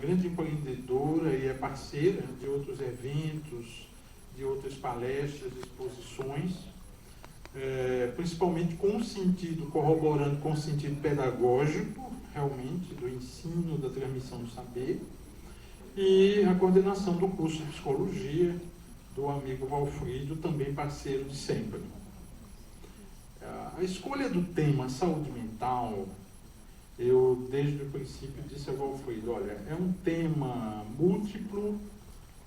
grande empreendedora e é parceira de outros eventos, de outras palestras, exposições, principalmente corroborando com o sentido pedagógico, realmente, do ensino, da transmissão do saber, e a coordenação do curso de psicologia do amigo Valfrido, também parceiro de sempre. A escolha do tema saúde mental, eu desde o princípio disse ao Valfrido, olha, é um tema múltiplo,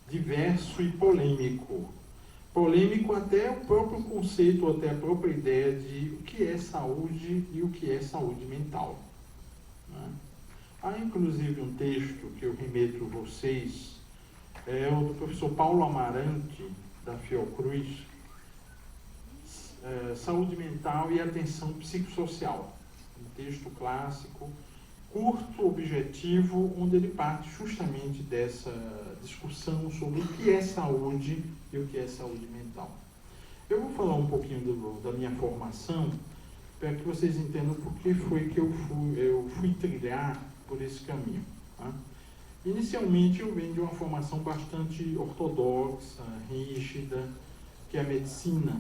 diverso e polêmico. Polêmico até o próprio conceito, até a própria ideia de o que é saúde e o que é saúde mental. Né? Há inclusive um texto que eu remeto a vocês, é o do professor Paulo Amarante, da Fiocruz, Saúde Mental e Atenção Psicossocial. Um texto clássico, curto, objetivo, onde ele parte justamente dessa discussão sobre o que é saúde e o que é saúde mental. Eu vou falar um pouquinho da minha formação, para que vocês entendam por que foi que eu fui trilhar por esse caminho. Tá? Inicialmente eu venho de uma formação bastante ortodoxa, rígida, que é a medicina.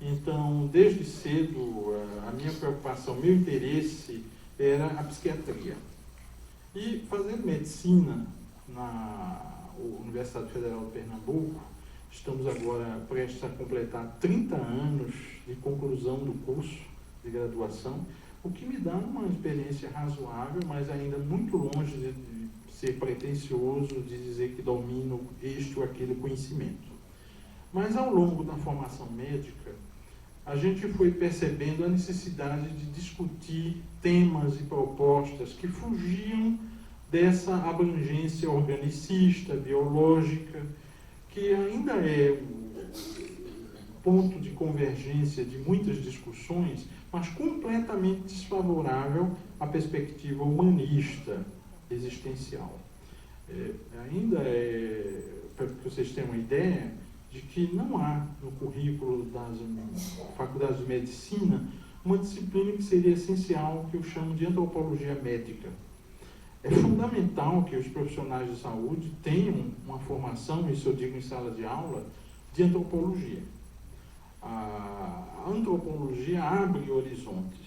Então, desde cedo, a minha preocupação, meu interesse era a psiquiatria. E fazendo medicina na Universidade Federal de Pernambuco, estamos agora prestes a completar 30 anos de conclusão do curso de graduação, o que me dá uma experiência razoável, mas ainda muito longe de ser pretensioso, de dizer que domino este ou aquele conhecimento. Mas ao longo da formação médica, a gente foi percebendo a necessidade de discutir temas e propostas que fugiam dessa abrangência organicista, biológica, que ainda é o ponto de convergência de muitas discussões, mas completamente desfavorável à perspectiva humanista existencial. Ainda para que vocês tenham uma ideia, de que não há no currículo das faculdades de medicina uma disciplina que seria essencial, que eu chamo de antropologia médica. É fundamental que os profissionais de saúde tenham uma formação, isso eu digo em sala de aula, de antropologia. A antropologia abre horizontes.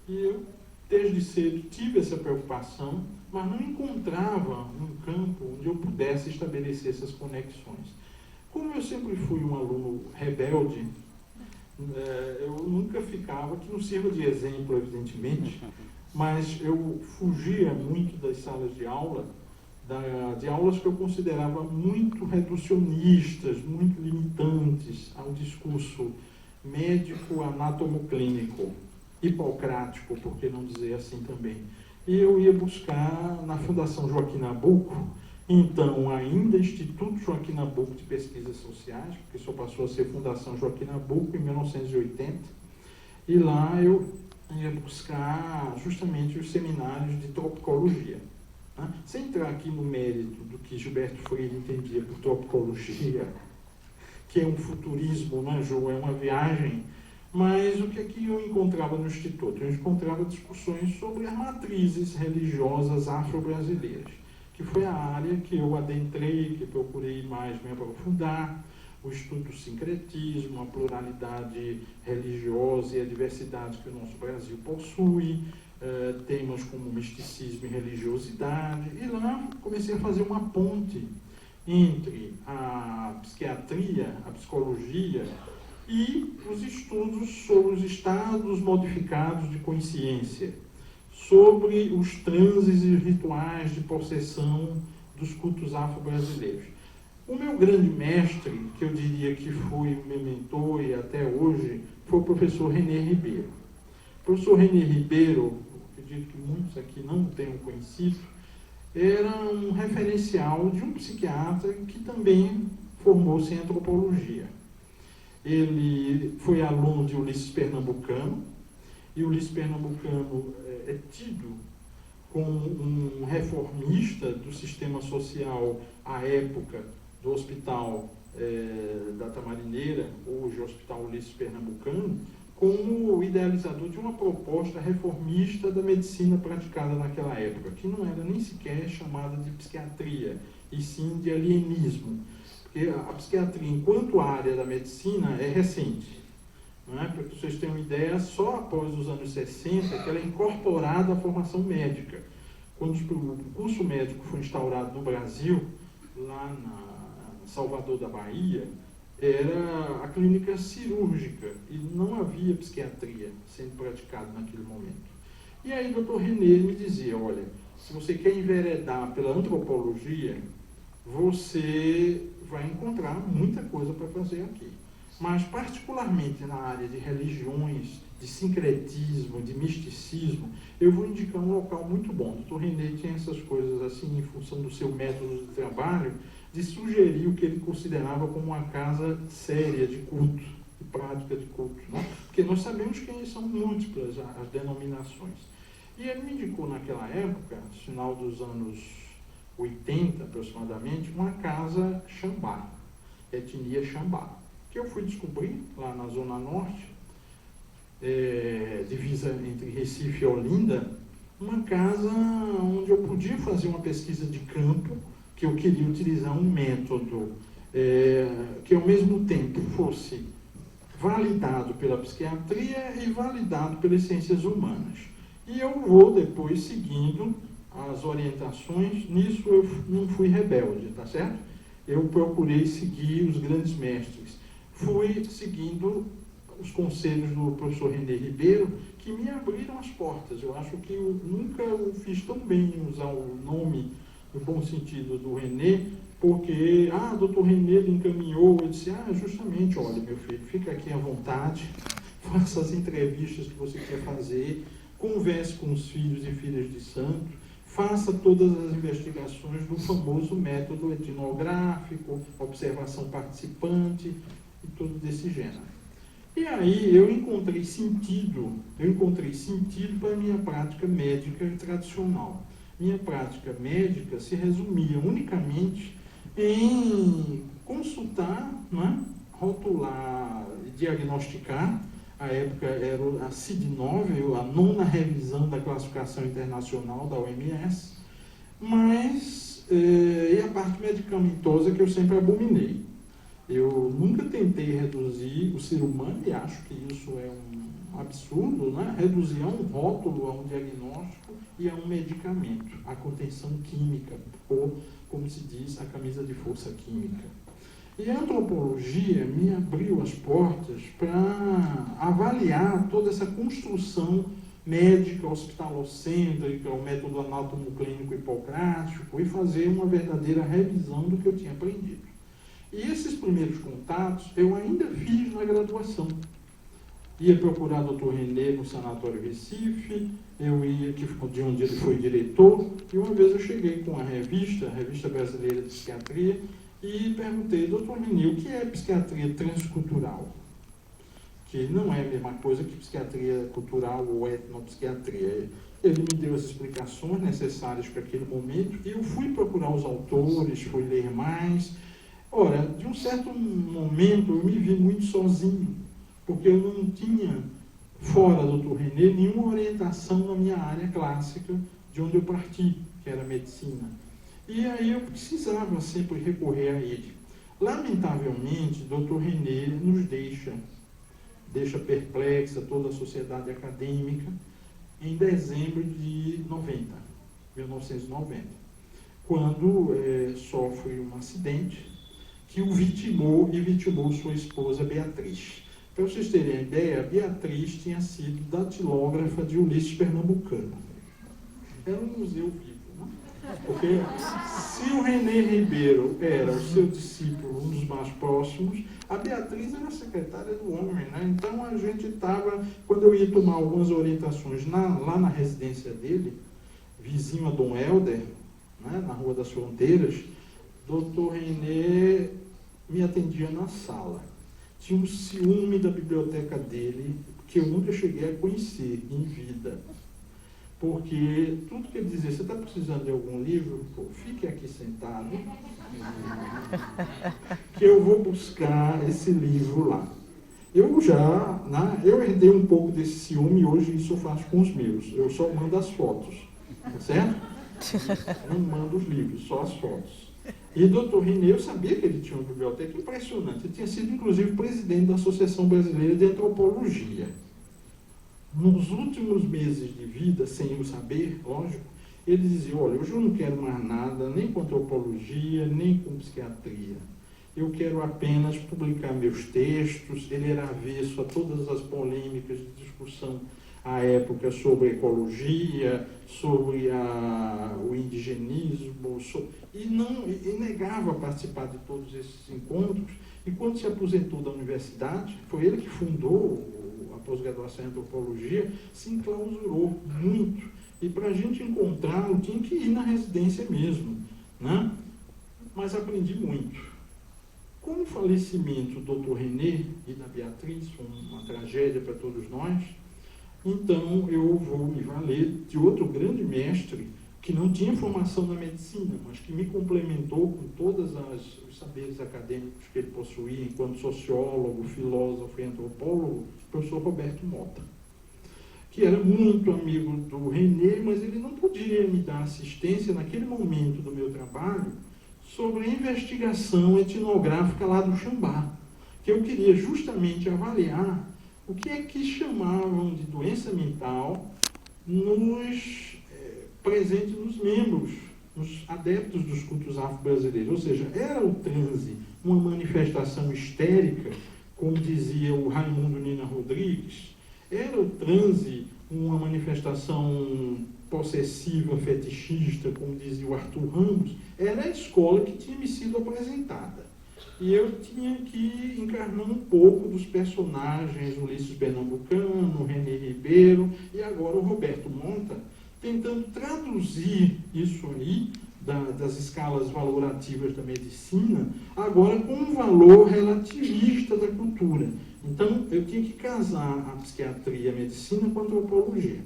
E eu, desde cedo, tive essa preocupação, mas não encontrava um campo onde eu pudesse estabelecer essas conexões. Como eu sempre fui um aluno rebelde, eu nunca ficava, que não sirva de exemplo, evidentemente, mas eu fugia muito das salas de aula, de aulas que eu considerava muito reducionistas, muito limitantes ao discurso médico, anatomoclínico, hipocrático, por que não dizer assim também. E eu ia buscar na Fundação Joaquim Nabuco, então ainda Instituto Joaquim Nabuco de Pesquisas Sociais, porque só passou a ser Fundação Joaquim Nabuco em 1980, e lá eu ia buscar justamente os seminários de tropicologia. Né? Sem entrar aqui no mérito do que Gilberto Freire entendia por tropicologia, que é um futurismo, né, Ju? É uma viagem, mas o que é que eu encontrava no Instituto? Eu encontrava discussões sobre as matrizes religiosas afro-brasileiras, que foi a área que eu adentrei, que procurei mais me aprofundar, o estudo do sincretismo, a pluralidade religiosa e a diversidade que o nosso Brasil possui, temas como misticismo e religiosidade, e lá comecei a fazer uma ponte entre a psiquiatria, a psicologia e os estudos sobre os estados modificados de consciência, sobre os transes e rituais de possessão dos cultos afro-brasileiros. O meu grande mestre, que eu diria que foi o meu mentor e até hoje, foi o professor René Ribeiro. O professor René Ribeiro, acredito que muitos aqui não tenham conhecido, era um referencial de um psiquiatra que também formou-se em antropologia. Ele foi aluno de Ulisses Pernambucano, e Ulisses Pernambucano é tido como um reformista do sistema social à época do Hospital da Tamarineira, hoje Hospital Ulisses Pernambucano, como idealizador de uma proposta reformista da medicina praticada naquela época, que não era nem sequer chamada de psiquiatria, e sim de alienismo. Porque a psiquiatria, enquanto área da medicina, é recente. Não é? Para que vocês tenham uma ideia, só após os anos 60 que ela é incorporada à formação médica. Quando o curso médico foi instaurado no Brasil, lá na Salvador da Bahia, era a clínica cirúrgica e não havia psiquiatria sendo praticada naquele momento. E aí o Dr. René me dizia, olha, se você quer enveredar pela antropologia, você vai encontrar muita coisa para fazer aqui. Mas particularmente na área de religiões, de sincretismo, de misticismo, eu vou indicar um local muito bom. O Dr. René tinha essas coisas assim, em função do seu método de trabalho, de sugerir o que ele considerava como uma casa séria de culto, de prática de culto. Né? Porque nós sabemos que são múltiplas as denominações. E ele me indicou naquela época, no final dos anos 80 aproximadamente, uma casa Xambá, etnia Xambá, que eu fui descobrir lá na Zona Norte, divisa entre Recife e Olinda, uma casa onde eu podia fazer uma pesquisa de campo, que eu queria utilizar um método que ao mesmo tempo fosse validado pela psiquiatria e validado pelas ciências humanas. E eu vou depois seguindo as orientações, nisso eu não fui rebelde, tá certo? Eu procurei seguir os grandes mestres. Fui seguindo os conselhos do professor René Ribeiro, que me abriram as portas. Eu acho que eu nunca fiz tão bem em usar o nome, no bom sentido, do René, porque, doutor René me encaminhou, eu disse, justamente, olha, meu filho, fica aqui à vontade, faça as entrevistas que você quer fazer, converse com os filhos e filhas de santo, faça todas as investigações do famoso método etnográfico, observação participante e tudo desse gênero. E aí eu encontrei sentido para a minha prática médica tradicional. Minha prática médica se resumia unicamente em consultar, né, rotular, diagnosticar. A época era a CID-9, a 9ª revisão da classificação internacional da OMS, mas e a parte medicamentosa que eu sempre abominei. Eu nunca tentei reduzir o ser humano, e acho que isso é um absurdo, né? Reduzir a um rótulo, a um diagnóstico e a um medicamento, a contenção química, ou, como se diz, a camisa de força química. E a antropologia me abriu as portas para avaliar toda essa construção médica, hospitalocêntrica, o método anatomo-clínico hipocrático, e fazer uma verdadeira revisão do que eu tinha aprendido. E esses primeiros contatos eu ainda fiz na graduação. Ia procurar o Dr. René no Sanatório Recife, eu ia, de onde ele foi diretor, e uma vez eu cheguei com a Revista Brasileira de Psiquiatria, e perguntei, Dr. René, o que é psiquiatria transcultural? Que não é a mesma coisa que psiquiatria cultural ou etnopsiquiatria. Ele me deu as explicações necessárias para aquele momento, e eu fui procurar os autores, fui ler mais. Ora, de um certo momento eu me vi muito sozinho, porque eu não tinha, fora do Dr. René, nenhuma orientação na minha área clássica, de onde eu parti, que era a medicina. E aí eu precisava sempre recorrer a ele. Lamentavelmente, Dr. René nos deixa perplexa toda a sociedade acadêmica em dezembro de 1990, quando sofre um acidente que o vitimou e vitimou sua esposa Beatriz. Para vocês terem a ideia, Beatriz tinha sido datilógrafa de Ulisses Pernambucano. Era um museu vivo, né? Porque se o René Ribeiro era o seu discípulo, um dos mais próximos, a Beatriz era a secretária do homem, né? Então a gente estava, quando eu ia tomar algumas orientações lá na residência dele, vizinho a Dom Helder, né, na Rua das Fronteiras, Dr. René me atendia na sala. Tinha um ciúme da biblioteca dele, que eu nunca cheguei a conhecer em vida. Porque tudo que ele dizia, você está precisando de algum livro? Pô, fique aqui sentado, que eu vou buscar esse livro lá. Eu herdei um pouco desse ciúme e hoje isso eu faço com os meus. Eu só mando as fotos, tá certo? Não mando os livros, só as fotos. E Dr. René, eu sabia que ele tinha uma biblioteca impressionante. Ele tinha sido, inclusive, presidente da Associação Brasileira de Antropologia. Nos últimos meses de vida, sem o saber, lógico, ele dizia, olha, hoje eu não quero mais nada, nem com antropologia, nem com psiquiatria. Eu quero apenas publicar meus textos. Ele era avesso a todas as polêmicas de discussão à época sobre ecologia, sobre o indigenismo, e negava participar de todos esses encontros. E quando se aposentou da universidade, foi ele que fundou a pós-graduação em antropologia, se enclausurou muito. E para a gente encontrá-lo, tinha que ir na residência mesmo, né? Mas aprendi muito. Com o falecimento do Dr. René e da Beatriz, foi uma tragédia para todos nós, então eu vou me valer de outro grande mestre, que não tinha formação na medicina, mas que me complementou com todos os saberes acadêmicos que ele possuía, enquanto sociólogo, filósofo e antropólogo, o professor Roberto Mota, que era muito amigo do René, mas ele não podia me dar assistência naquele momento do meu trabalho sobre a investigação etnográfica lá do Xambá, que eu queria justamente avaliar o que é que chamavam de doença mental presente nos membros, nos adeptos dos cultos afro-brasileiros. Ou seja, era o transe uma manifestação histérica, como dizia o Raimundo Nina Rodrigues? Era o transe uma manifestação possessiva, fetichista, como dizia o Arthur Ramos? Era a escola que tinha me sido apresentada. E eu tinha que encarnar um pouco dos personagens, Ulisses Pernambucano, René Ribeiro e agora o Roberto Monta, tentando traduzir isso aí, das escalas valorativas da medicina, agora com um valor relativista da cultura. Então, eu tinha que casar a psiquiatria e a medicina com a antropologia.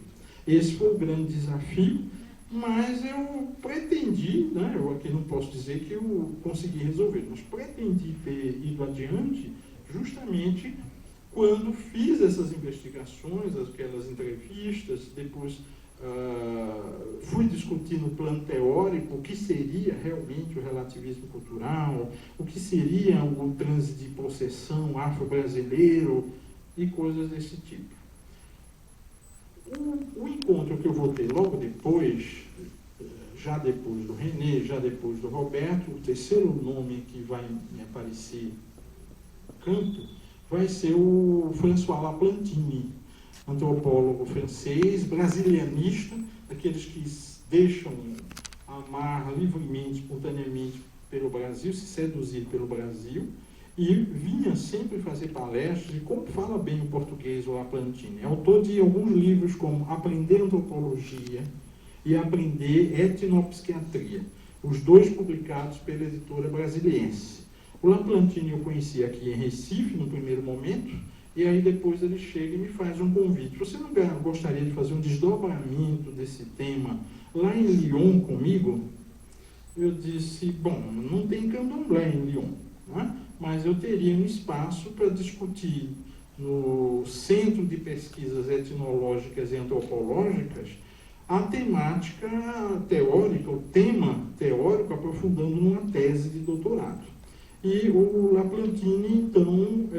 Esse foi o grande desafio, mas eu pretendi, né, eu aqui não posso dizer que eu consegui resolver, mas pretendi ter ido adiante justamente quando fiz essas investigações, aquelas entrevistas, depois fui discutir no plano teórico o que seria realmente o relativismo cultural, o que seria o transe de possessão afro-brasileiro e coisas desse tipo. O encontro que eu vou ter logo depois, já depois do René, já depois do Roberto, o terceiro nome que vai me aparecer no campo vai ser o François Laplantine, antropólogo francês, brasilianista, daqueles que deixam amar livremente, espontaneamente pelo Brasil, se seduzir pelo Brasil, e vinha sempre fazer palestras, e como fala bem o português o Laplantine. É autor de alguns livros como Aprender Antropologia e Aprender Etnopsiquiatria, os dois publicados pela editora Brasiliense. O Laplantine eu conheci aqui em Recife, no primeiro momento, e aí depois ele chega e me faz um convite. Você não gostaria de fazer um desdobramento desse tema lá em Lyon comigo? Eu disse, bom, não tem candomblé em Lyon, né? Mas eu teria um espaço para discutir no Centro de Pesquisas Etnológicas e Antropológicas a temática teórica, o tema teórico, aprofundando numa tese de doutorado. E o Laplantine, então,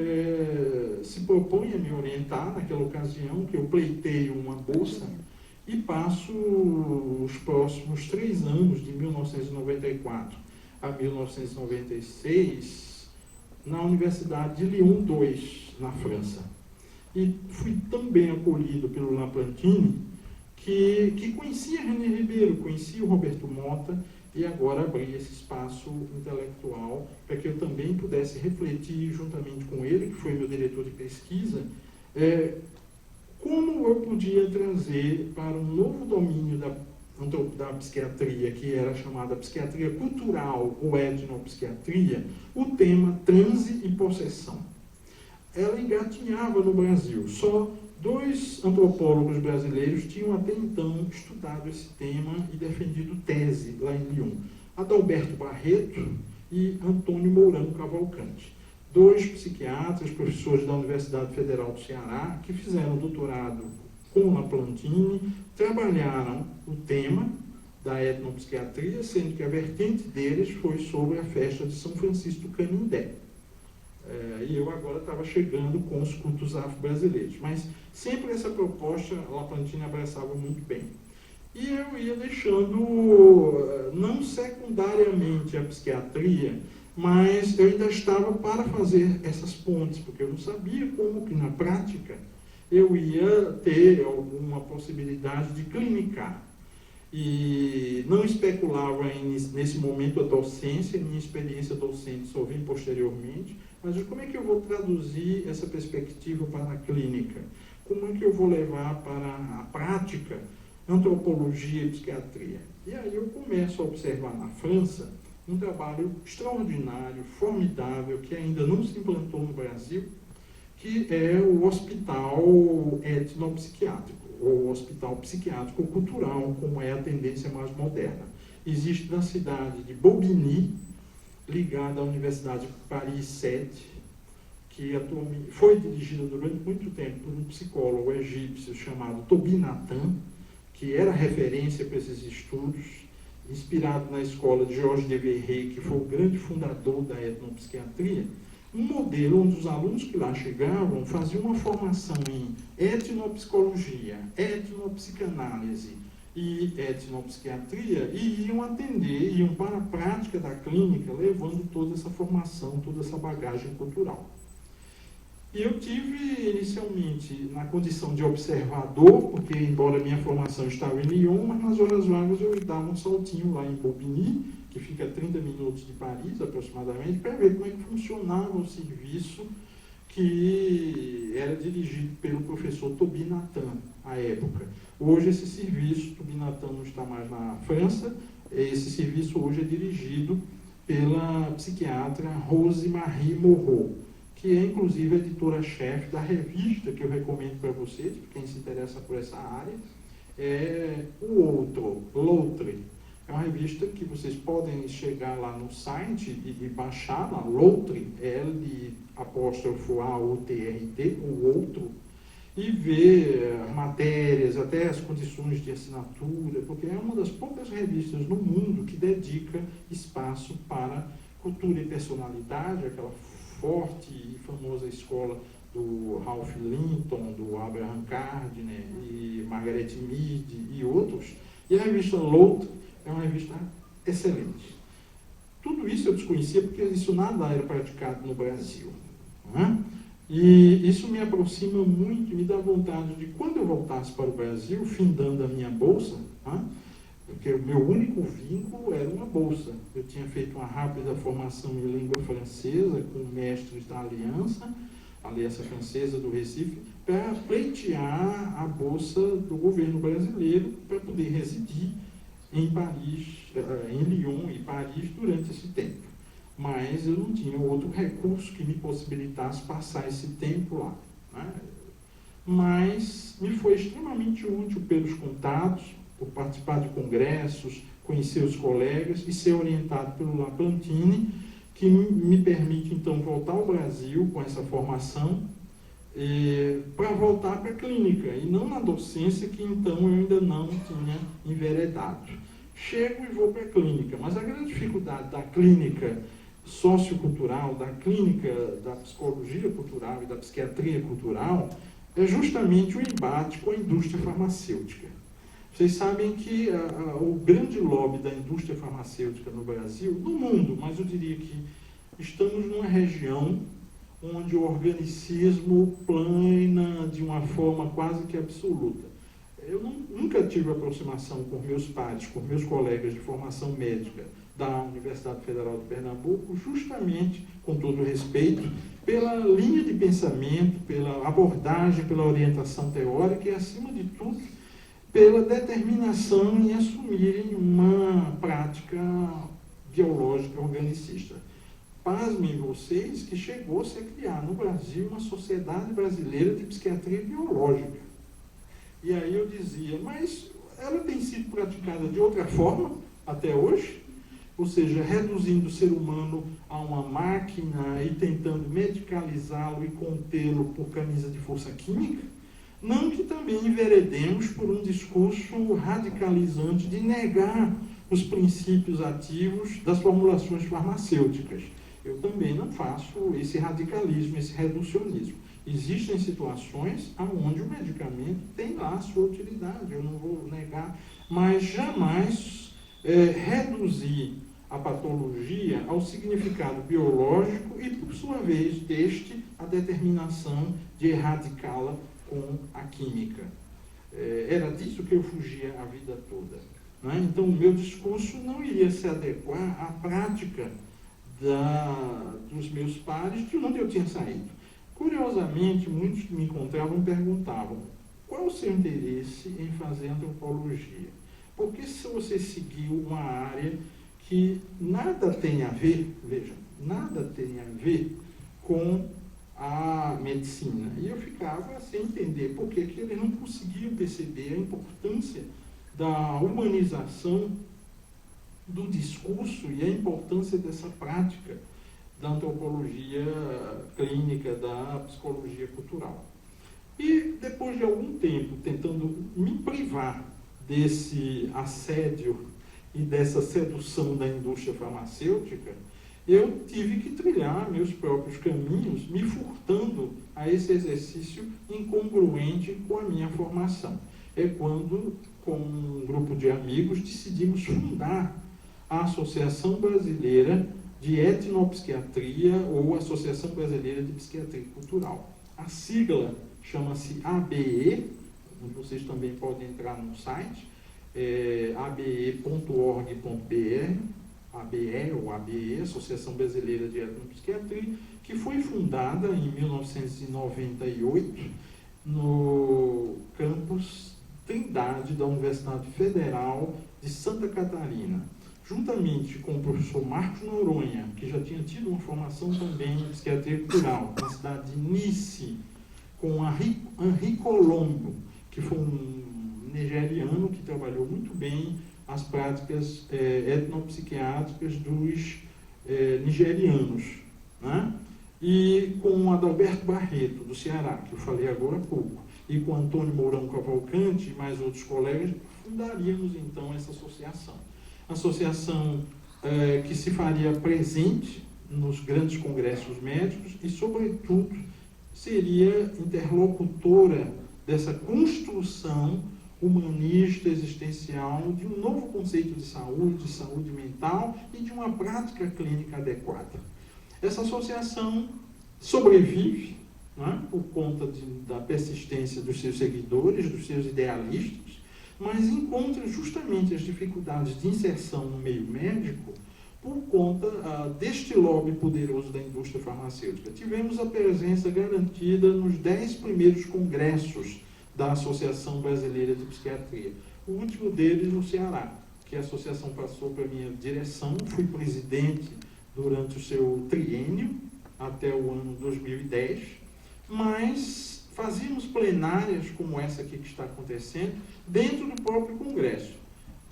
se propõe a me orientar naquela ocasião, que eu pleiteio uma bolsa e passo os próximos 3 anos, de 1994 a 1996, na Universidade de Lyon 2, na França. E fui tão bem acolhido pelo Laplantine que conhecia René Ribeiro, conhecia o Roberto Mota, e agora abri esse espaço intelectual para que eu também pudesse refletir juntamente com ele, que foi meu diretor de pesquisa, como eu podia trazer para um novo domínio da psiquiatria, que era chamada psiquiatria cultural ou etnopsiquiatria, o tema transe e possessão. Ela engatinhava no Brasil. Só 2 antropólogos brasileiros tinham até então estudado esse tema e defendido tese lá em Lyon. Adalberto Barreto e Antônio Mourão Cavalcante. 2 psiquiatras, professores da Universidade Federal do Ceará, que fizeram doutorado com Laplantine, trabalharam o tema da etnopsiquiatria, sendo que a vertente deles foi sobre a festa de São Francisco do Canindé. E eu agora estava chegando com os cultos afro-brasileiros. Mas sempre essa proposta Laplantine abraçava muito bem. E eu ia deixando, não secundariamente a psiquiatria, mas eu ainda estava para fazer essas pontes, porque eu não sabia como que na prática eu ia ter alguma possibilidade de clinicar. E não especulava nesse momento a docência, minha experiência docente só vem posteriormente, mas como é que eu vou traduzir essa perspectiva para a clínica? Como é que eu vou levar para a prática antropologia e psiquiatria? E aí eu começo a observar na França um trabalho extraordinário, formidável, que ainda não se implantou no Brasil, que é o Hospital Etnopsiquiátrico, ou Hospital Psiquiátrico Cultural, como é a tendência mais moderna. Existe na cidade de Bobigny, ligada à Universidade de Paris 7, que atualmente foi dirigida durante muito tempo por um psicólogo egípcio chamado Tobi Natan, que era referência para esses estudos, inspirado na escola de Georges Devereux, que foi o grande fundador da etnopsiquiatria, um modelo onde os alunos que lá chegavam faziam uma formação em etnopsicologia, etnopsicanálise e etnopsiquiatria e iam atender, iam para a prática da clínica, levando toda essa formação, toda essa bagagem cultural. E eu tive, inicialmente, na condição de observador, porque, embora minha formação estava em Lyon, mas nas horas vagas eu dava um saltinho lá em Bobigny, que fica a 30 minutos de Paris, aproximadamente, para ver como é que funcionava o serviço que era dirigido pelo professor Tobi Natan, à época. Hoje, esse serviço, Tobi Natan não está mais na França, esse serviço hoje é dirigido pela psiquiatra Rose Marie Moreau, que é, inclusive, a editora-chefe da revista que eu recomendo para vocês, para quem se interessa por essa área, é o Outro, L'Autre. É uma revista que vocês podem chegar lá no site e baixar, lá, L'Autre, L-A-O-T-R-T, o Outro, e ver matérias, até as condições de assinatura, porque é uma das poucas revistas no mundo que dedica espaço para cultura e personalidade, aquela forte e famosa escola do Ralph Linton, do Abraham Gardner e Margaret Mead e outros. E a revista L'Autre é uma revista excelente. Tudo isso eu desconhecia porque isso nada era praticado no Brasil. Né? E isso me aproxima muito, me dá vontade de, quando eu voltasse para o Brasil, findando a minha bolsa, né? Porque o meu único vínculo era uma bolsa. Eu tinha feito uma rápida formação em língua francesa com mestres da Aliança Francesa do Recife, para pleitear a bolsa do governo brasileiro para poder residir em Paris, em Lyon e Paris durante esse tempo. Mas eu não tinha outro recurso que me possibilitasse passar esse tempo lá. Né? Mas me foi extremamente útil pelos contatos, por participar de congressos, conhecer os colegas e ser orientado pelo Laplantine, que me permite, então, voltar ao Brasil com essa formação para voltar para a clínica, e não na docência, que então eu ainda não tinha enveredado. Chego e vou para a clínica, mas a grande dificuldade da clínica sociocultural, da clínica da psicologia cultural e da psiquiatria cultural é justamente o embate com a indústria farmacêutica. Vocês sabem que o grande lobby da indústria farmacêutica no Brasil, no mundo, mas eu diria que estamos numa região onde o organicismo plana de uma forma quase que absoluta. Eu nunca tive aproximação com meus pares, com meus colegas de formação médica da Universidade Federal de Pernambuco, justamente, com todo o respeito, pela linha de pensamento, pela abordagem, pela orientação teórica e, acima de tudo, pela determinação em assumirem uma prática biológica organicista. Pasmem vocês que chegou-se a criar no Brasil uma sociedade brasileira de psiquiatria biológica. E aí eu dizia, mas ela tem sido praticada de outra forma até hoje? ou seja, reduzindo o ser humano a uma máquina e tentando medicalizá-lo e contê-lo por camisa de força química, não que também enveredemos por um discurso radicalizante de negar os princípios ativos das formulações farmacêuticas. Eu também não faço esse radicalismo, esse reducionismo. Existem situações onde o medicamento tem lá a sua utilidade, eu não vou negar, mas jamais reduzir a patologia ao significado biológico e, por sua vez, deste a determinação de erradicá-la com a química. Era disso que eu fugia a vida toda. Né? Então, o meu discurso não iria se adequar à prática dos meus pares, de onde eu tinha saído. Curiosamente, muitos que me encontravam perguntavam: qual o seu interesse em fazer antropologia? Porque se você seguiu uma área que nada tem a ver, veja, nada tem a ver com a medicina. E eu ficava sem entender por que eles não conseguiam perceber a importância da humanização do discurso e a importância dessa prática da antropologia clínica, da psicologia cultural. E depois de algum tempo tentando me privar desse assédio e dessa sedução da indústria farmacêutica, eu tive que trilhar meus próprios caminhos, me furtando a esse exercício incongruente com a minha formação. É quando, com um grupo de amigos, decidimos fundar a Associação Brasileira de Etnopsiquiatria ou Associação Brasileira de Psiquiatria Cultural. A sigla chama-se ABE, vocês também podem entrar no site, abe.org.br, ABE ou ABE, Associação Brasileira de Etnopsiquiatria, que foi fundada em 1998 no campus Trindade da Universidade Federal de Santa Catarina, juntamente com o professor Marcos Noronha, que já tinha tido uma formação também em psiquiatria cultural, na cidade de Nice, com Henri Colombo, que foi um nigeriano que trabalhou muito bem as práticas etnopsiquiátricas dos nigerianos, né? E com Adalberto Barreto, do Ceará, que eu falei agora há pouco, e com Antônio Mourão Cavalcante e mais outros colegas, fundaríamos então essa associação. Associação que se faria presente nos grandes congressos médicos e, sobretudo, seria interlocutora dessa construção humanista, existencial, de um novo conceito de saúde mental e de uma prática clínica adequada. Essa associação sobrevive, né, por conta da persistência dos seus seguidores, dos seus idealistas, mas encontra justamente as dificuldades de inserção no meio médico por conta deste lobby poderoso da indústria farmacêutica. Tivemos a presença garantida nos 10 primeiros congressos da Associação Brasileira de Psiquiatria. O último deles no Ceará, que a associação passou para a minha direção, fui presidente durante o seu triênio, até o ano 2010, mas fazíamos plenárias como essa aqui que está acontecendo dentro do próprio Congresso.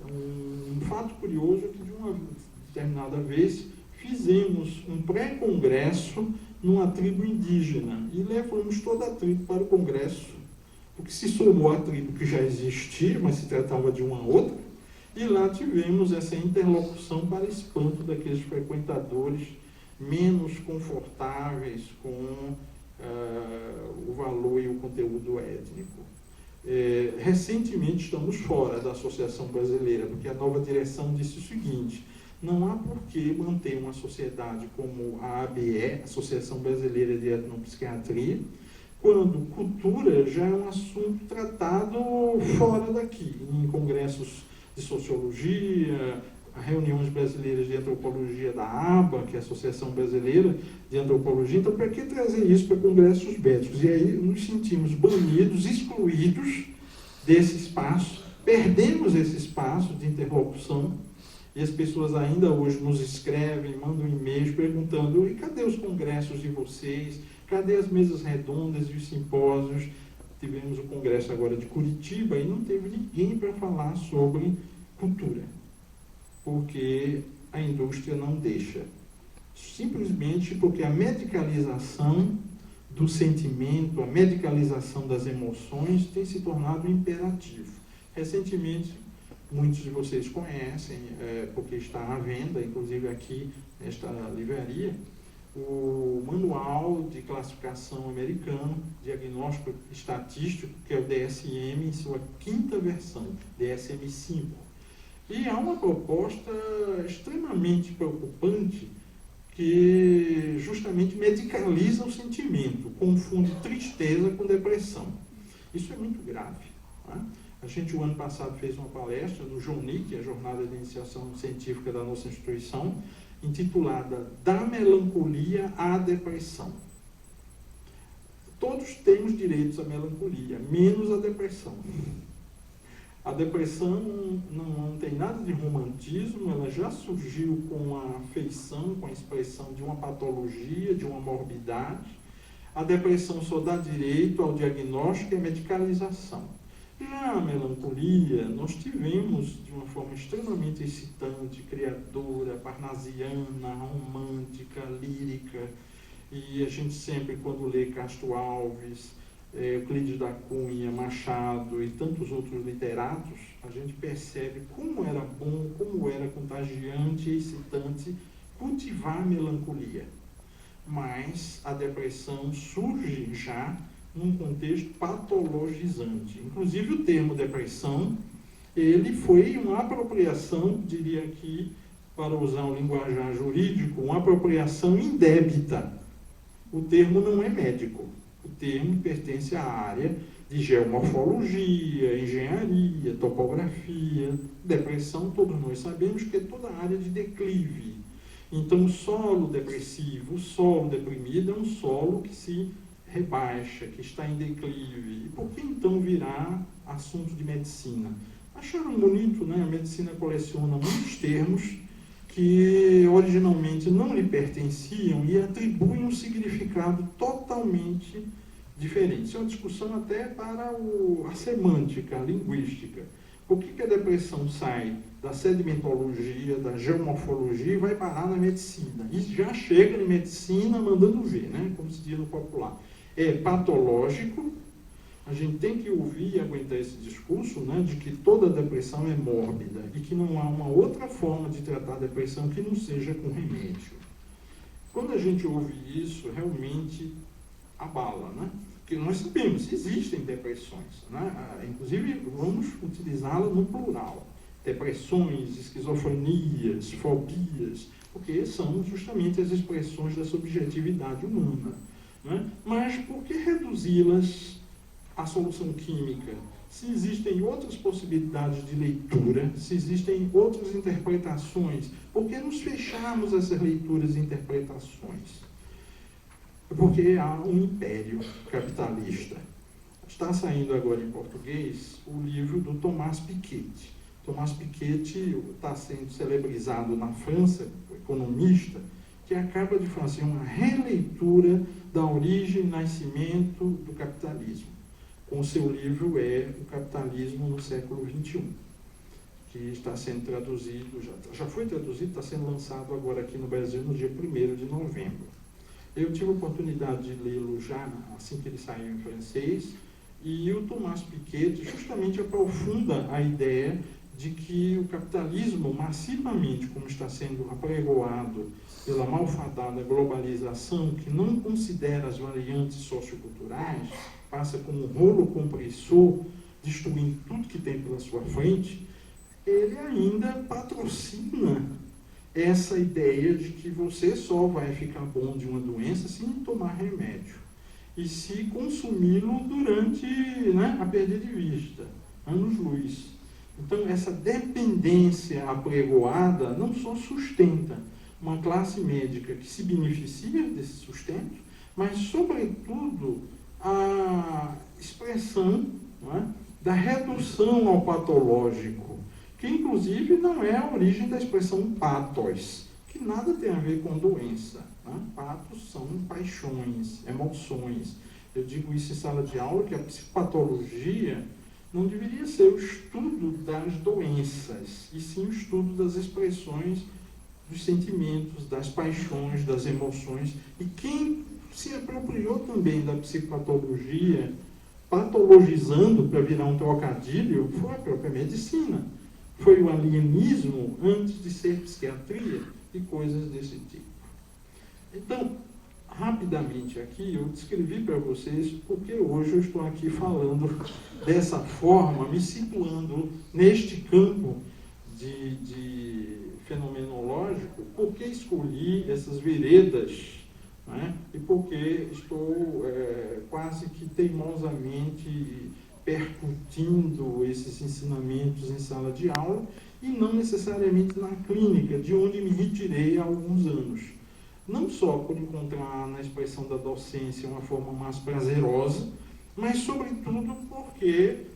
Um fato curioso é que, de uma determinada vez, fizemos um pré-congresso numa tribo indígena e levamos toda a tribo para o Congresso, porque se somou à tribo que já existia, mas se tratava de uma outra, e lá tivemos essa interlocução para espanto daqueles frequentadores menos confortáveis com o valor e o conteúdo étnico. Recentemente estamos fora da Associação Brasileira, porque a nova direção disse o seguinte: não há por que manter uma sociedade como a ABE, Associação Brasileira de Etnopsiquiatria, quando cultura já é um assunto tratado fora daqui, em congressos de sociologia, reuniões brasileiras de antropologia da ABA, que é a Associação Brasileira de Antropologia. Então, para que trazer isso para congressos médicos? E aí nos sentimos banidos, excluídos desse espaço, perdemos esse espaço de interlocução, e as pessoas ainda hoje nos escrevem, mandam e-mails perguntando: e cadê os congressos de vocês? Cadê as mesas redondas e os simpósios? Tivemos o congresso agora de Curitiba e não teve ninguém para falar sobre cultura, porque a indústria não deixa. Simplesmente porque a medicalização do sentimento, a medicalização das emoções tem se tornado um imperativo. Recentemente, muitos de vocês conhecem, porque está à venda, inclusive aqui nesta livraria, o Manual de Classificação Americano, Diagnóstico Estatístico, que é o DSM, em sua 5ª versão, DSM-5. E há uma proposta extremamente preocupante que justamente medicaliza o sentimento, confunde tristeza com depressão. Isso é muito grave. Né? A gente, o ano passado, fez uma palestra no JONIC, a Jornada de Iniciação Científica da nossa instituição, intitulada Da Melancolia à Depressão. Todos temos direitos à melancolia, menos à depressão. A depressão não tem nada de romantismo, ela já surgiu com a afeição, com a expressão de uma patologia, de uma morbidade. A depressão só dá direito ao diagnóstico e à medicalização. Já a melancolia, nós tivemos de uma forma extremamente excitante, criadora, parnasiana, romântica, lírica, e a gente sempre, quando lê Castro Alves, Euclides da Cunha, Machado e tantos outros literatos, a gente percebe como era bom, como era contagiante e excitante cultivar a melancolia. Mas a depressão surge já num contexto patologizante. Inclusive o termo depressão, ele foi uma apropriação, diria aqui, para usar um linguajar jurídico, uma apropriação indébita. O termo não é médico. O termo pertence à área de geomorfologia, engenharia, topografia. Depressão, todos nós sabemos que é toda a área de declive. Então, o solo depressivo, o solo deprimido é um solo que se rebaixa, que está em declive. E por que então virá assunto de medicina? Acharam bonito, né? A medicina coleciona muitos termos que originalmente não lhe pertenciam e atribuem um significado totalmente diferente. Isso é uma discussão até para a semântica, a linguística. Por que a depressão sai da sedimentologia, da geomorfologia e vai parar na medicina? E já chega na medicina mandando ver, né? Como se diz no popular. É patológico, a gente tem que ouvir e aguentar esse discurso, né, de que toda depressão é mórbida e que não há uma outra forma de tratar a depressão que não seja com remédio. Quando a gente ouve isso, realmente abala, né? Porque nós sabemos que existem depressões, né? Inclusive vamos utilizá-la no plural. Depressões, esquizofrenias, fobias, porque são justamente as expressões da subjetividade humana. Né? Mas por que reduzi-las à solução química? Se existem outras possibilidades de leitura, se existem outras interpretações, por que nos fecharmos a essas leituras e interpretações? Porque há um império capitalista. Está saindo agora em português o livro do Thomas Piketty. Thomas Piketty está sendo celebrizado na França, economista, que acaba de fazer uma releitura da origem e nascimento do capitalismo. Com o seu livro O Capitalismo no Século XXI, que está sendo traduzido, já foi traduzido, está sendo lançado agora aqui no Brasil no dia 1º de novembro. Eu tive a oportunidade de lê-lo já assim que ele saiu em francês, e o Thomas Piketty justamente aprofunda a ideia de que o capitalismo, massivamente, como está sendo apregoado pela malfadada globalização, que não considera as variantes socioculturais, passa como um rolo compressor, destruindo tudo que tem pela sua frente, ele ainda patrocina essa ideia de que você só vai ficar bom de uma doença se tomar remédio e se consumi-lo durante, né, a perda de vista, anos-luz. Então, essa dependência apregoada não só sustenta uma classe médica que se beneficia desse sustento, mas, sobretudo, a expressão, não é, da redução ao patológico, que, inclusive, não é a origem da expressão pathos, que nada tem a ver com doença. Né? Pathos são paixões, emoções. Eu digo isso em sala de aula, que a psicopatologia não deveria ser o estudo das doenças, e sim o estudo das expressões dos sentimentos, das paixões, das emoções. E quem se apropriou também da psicopatologia, patologizando para virar um trocadilho, foi a própria medicina. Foi o alienismo antes de ser psiquiatria e coisas desse tipo. Então, rapidamente aqui, eu descrevi para vocês porque hoje eu estou aqui falando dessa forma, me situando neste campo de fenomenológico, porque escolhi essas veredas, né? E porque estou quase que teimosamente percutindo esses ensinamentos em sala de aula e não necessariamente na clínica, de onde me retirei há alguns anos. Não só por encontrar na expressão da docência uma forma mais prazerosa, mas sobretudo porque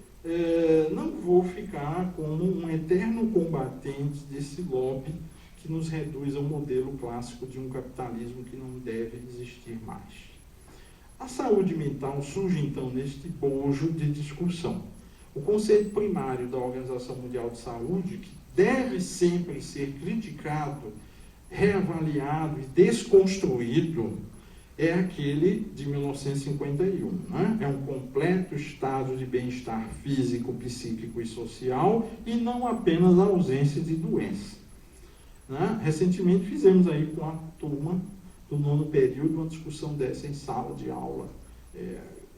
não vou ficar como um eterno combatente desse lobby que nos reduz ao modelo clássico de um capitalismo que não deve existir mais. A saúde mental surge, então, neste bojo de discussão. O conceito primário da Organização Mundial de Saúde, que deve sempre ser criticado, reavaliado e desconstruído, é aquele de 1951. Né? É um completo estado de bem-estar físico, psíquico e social, e não apenas a ausência de doença. Né? Recentemente fizemos aí com a turma do 9º período uma discussão dessa em sala de aula.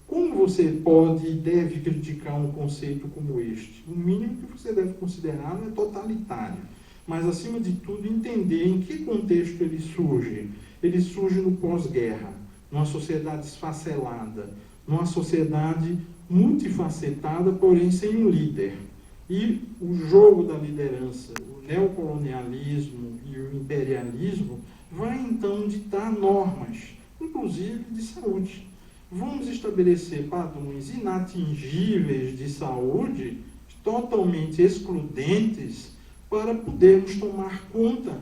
Como você pode e deve criticar um conceito como este? O mínimo que você deve considerar não é totalitário, mas, acima de tudo, entender em que contexto ele surge. Ele surge no pós-guerra, numa sociedade esfacelada, numa sociedade multifacetada, porém sem um líder. E o jogo da liderança, o neocolonialismo e o imperialismo vai, então, ditar normas, inclusive de saúde. Vamos estabelecer padrões inatingíveis de saúde, totalmente excludentes, para podermos tomar conta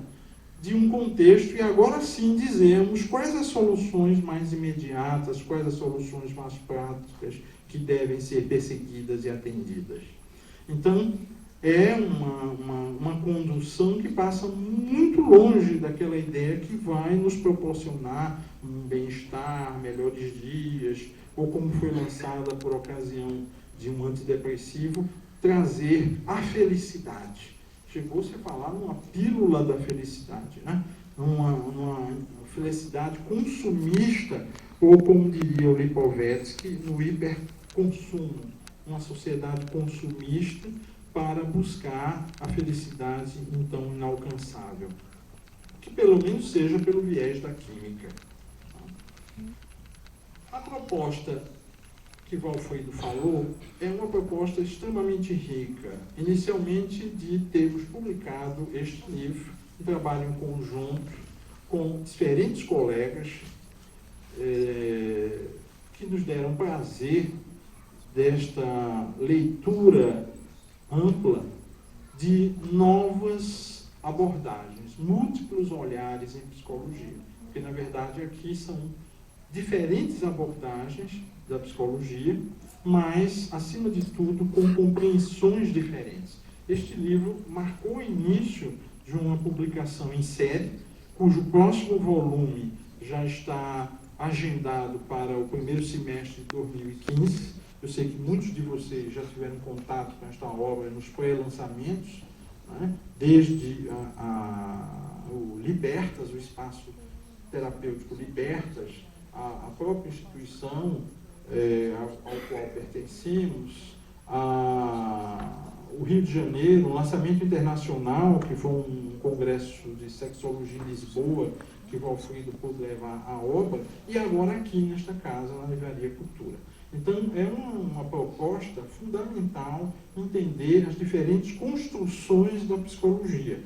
de um contexto e agora sim dizermos quais as soluções mais imediatas, quais as soluções mais práticas que devem ser perseguidas e atendidas. Então, é uma condução que passa muito longe daquela ideia que vai nos proporcionar um bem-estar, melhores dias, ou como foi lançada por ocasião de um antidepressivo, trazer a felicidade. Chegou-se a falar numa pílula da felicidade, né? Numa felicidade consumista, ou como diria o Lipovetsky, no hiperconsumo, uma sociedade consumista para buscar a felicidade então inalcançável, que pelo menos seja pelo viés da química. A proposta que Valfrido falou é uma proposta extremamente rica, inicialmente de termos publicado este livro, um trabalho em conjunto com diferentes colegas que nos deram prazer desta leitura ampla de novas abordagens, múltiplos olhares em psicologia, porque na verdade aqui são diferentes abordagens da psicologia, mas, acima de tudo, com compreensões diferentes. Este livro marcou o início de uma publicação em série, cujo próximo volume já está agendado para o primeiro semestre de 2015. Eu sei que muitos de vocês já tiveram contato com esta obra nos pré-lançamentos, né? Desde o Libertas, o espaço terapêutico Libertas, a própria instituição ao qual pertencemos, o Rio de Janeiro, um lançamento internacional, que foi um congresso de sexologia em Lisboa, que o Valfrido pôde levar a obra, e agora aqui nesta casa, na Livraria Cultura. Então, é uma proposta fundamental entender as diferentes construções da psicologia.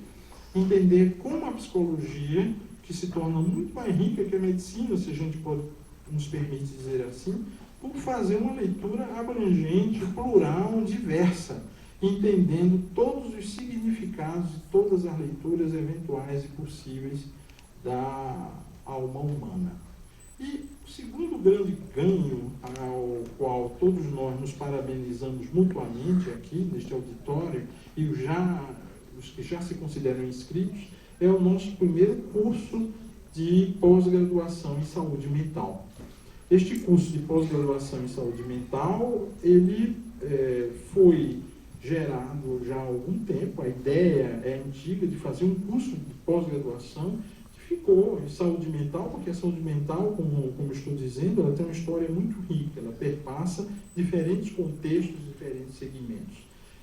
Entender como a psicologia, que se torna muito mais rica que a medicina, se a gente pode nos permite dizer assim, por fazer uma leitura abrangente, plural, diversa, entendendo todos os significados de todas as leituras eventuais e possíveis da alma humana. E o segundo grande ganho ao qual todos nós nos parabenizamos mutuamente aqui neste auditório, e os que já se consideram inscritos, é o nosso primeiro curso de pós-graduação em saúde mental. Este curso de pós-graduação em saúde mental, ele foi gerado já há algum tempo. A ideia é antiga de fazer um curso de pós-graduação que ficou em saúde mental, porque a saúde mental, como estou dizendo, ela tem uma história muito rica, ela perpassa diferentes contextos, diferentes segmentos.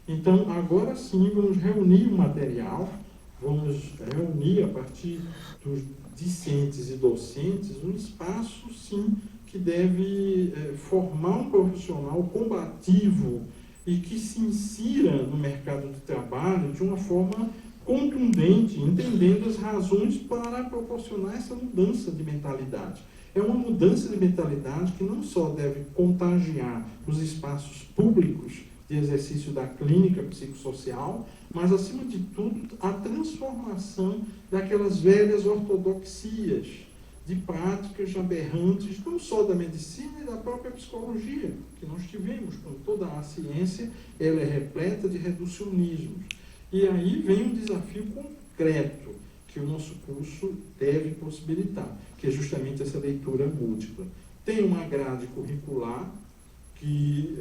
Então, agora sim, vamos reunir o material, vamos reunir a partir dos discentes e docentes um espaço, sim, que deve formar um profissional combativo e que se insira no mercado de trabalho de uma forma contundente, entendendo as razões para proporcionar essa mudança de mentalidade. É uma mudança de mentalidade que não só deve contagiar os espaços públicos de exercício da clínica psicossocial, mas, acima de tudo, a transformação daquelas velhas ortodoxias de práticas aberrantes, não só da medicina e da própria psicologia, que nós tivemos, com toda a ciência, ela é repleta de reducionismos. E aí vem um desafio concreto que o nosso curso deve possibilitar, que é justamente essa leitura múltipla. Tem uma grade curricular que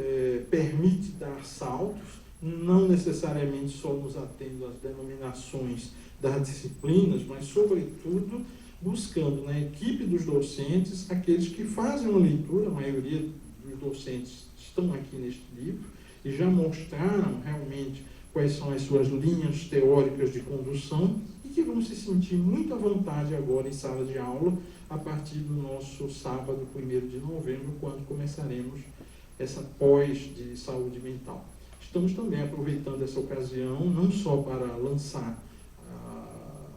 permite dar saltos, não necessariamente só nos atendo às denominações das disciplinas, mas, sobretudo, buscando na equipe dos docentes aqueles que fazem uma leitura. A maioria dos docentes estão aqui neste livro e já mostraram realmente quais são as suas linhas teóricas de condução e que vão se sentir muito à vontade agora em sala de aula a partir do nosso sábado, 1º de novembro, quando começaremos essa pós de saúde mental. Estamos também aproveitando essa ocasião, não só para lançar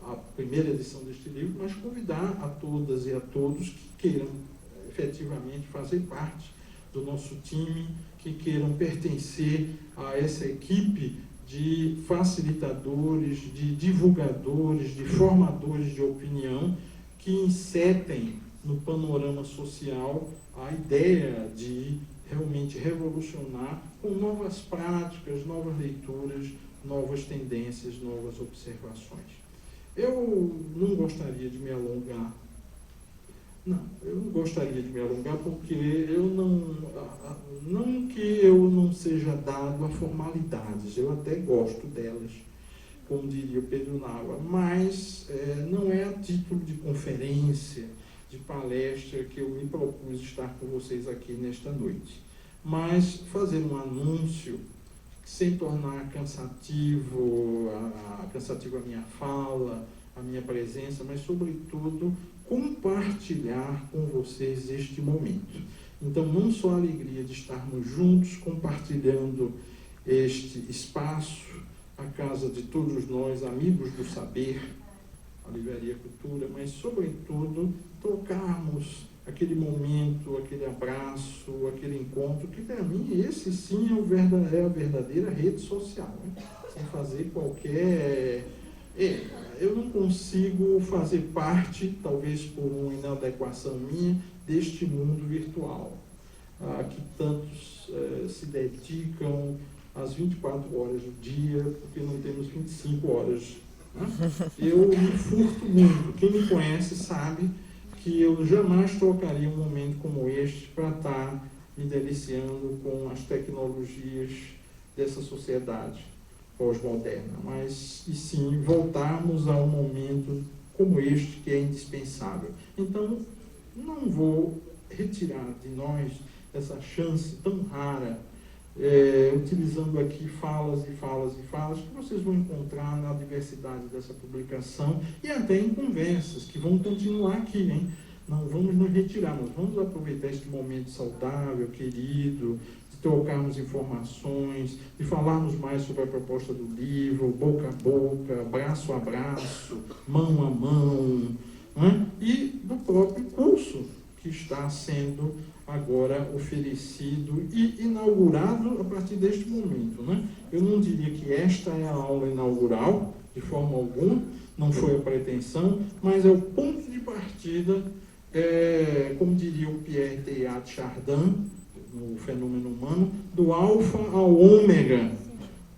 a primeira edição deste livro, mas convidar a todas e a todos que queiram efetivamente fazer parte do nosso time, que queiram pertencer a essa equipe de facilitadores, de divulgadores, de formadores de opinião, que insetem no panorama social a ideia de realmente revolucionar com novas práticas, novas leituras, novas tendências, novas observações. Eu não gostaria de me alongar. Eu não gostaria de me alongar porque não que eu não seja dado a formalidades, eu até gosto delas, como diria o Pedro Nava, mas não é a título de conferência, de palestra que eu me propus estar com vocês aqui nesta noite. Mas fazer um anúncio sem tornar cansativo a minha fala, a minha presença, mas, sobretudo, compartilhar com vocês este momento. Então, não só a alegria de estarmos juntos, compartilhando este espaço, a casa de todos nós, amigos do saber, a Livraria Cultura, mas, sobretudo, trocarmos aquele momento, aquele abraço, aquele encontro, que para mim esse sim é a verdadeira rede social, né? Sem fazer qualquer... eu não consigo fazer parte, talvez por uma inadequação minha, deste mundo virtual, que tantos se dedicam às 24 horas do dia, porque não temos 25 horas. Né? Eu me furto muito. Quem me conhece sabe que eu jamais trocaria um momento como este para estar me deliciando com as tecnologias dessa sociedade pós-moderna, mas e sim voltarmos a um momento como este que é indispensável. Então, não vou retirar de nós essa chance tão rara, utilizando aqui falas e falas e falas que vocês vão encontrar na diversidade dessa publicação e até em conversas que vão continuar aqui, hein? Não vamos nos retirar, nós vamos aproveitar este momento saudável, querido, de trocarmos informações, de falarmos mais sobre a proposta do livro, boca a boca, braço a braço, mão a mão, né? E do próprio curso que está sendo agora oferecido e inaugurado a partir deste momento, né? Eu não diria que esta é a aula inaugural, de forma alguma, não foi a pretensão, mas é o ponto de partida, como diria o Pierre Teilhard de Chardin, no Fenômeno Humano, do alfa ao ômega,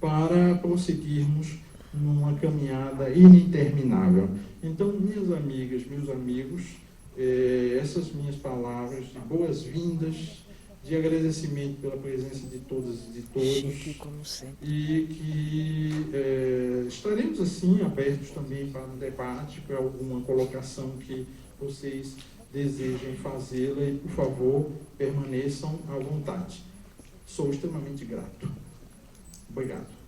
para prosseguirmos numa caminhada ininterminável. Então, minhas amigas, meus amigos, essas minhas palavras de boas-vindas, de agradecimento pela presença de todas e de todos, e que estaremos assim abertos também para um debate, para alguma colocação que vocês desejem fazê-la, e por favor permaneçam à vontade. Sou extremamente grato. Obrigado.